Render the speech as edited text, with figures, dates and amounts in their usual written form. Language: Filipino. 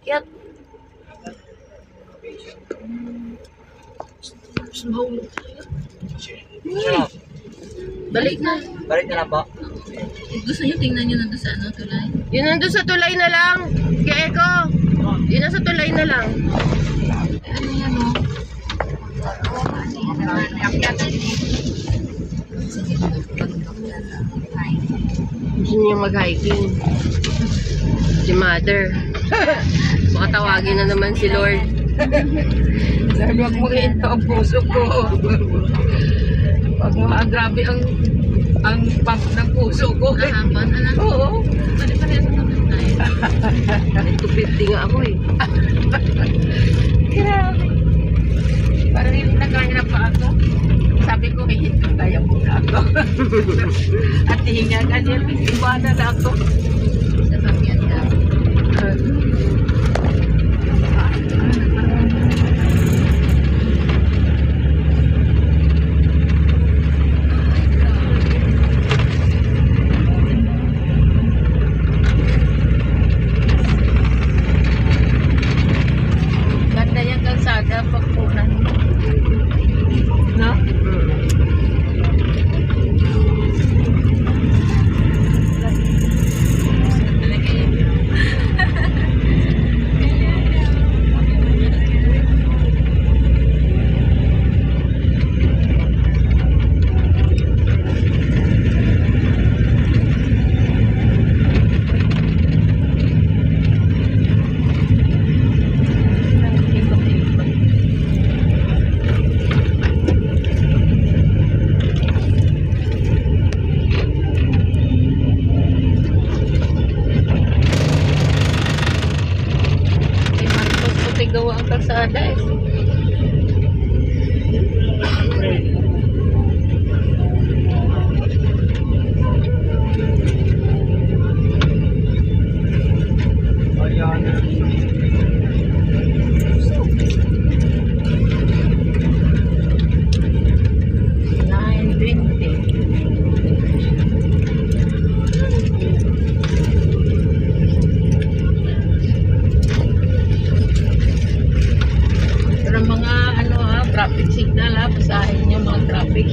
Yat. Balik na. Balik na lang po. Gusto niyo tingnan niyo nandun sa ano, tulay? Yun nandun sa tulay na lang. Kaya Eko. Yun nasa tulay na lang. Ano yan o? Gusto niyo mag-hiking. Si Mother. Baka tawagin na naman si Lord. Dahil wag mo ito ang puso ko. Pag grabe ang pump ng puso ko. Nahampan, anak. Oo. Pare-pareho naman tayo. 250 nga ako eh. Grabe. Parang yung naghanap pa ako. Sabi ko, may hindi kaya mo na ako. At hihinga ka niya, iwana na ako. Sasakyan ka. Ganda yung kalsada, pagpunan. No? Gawa ang kalsada eh. Traffic signal ha, basahin niyo mga traffic.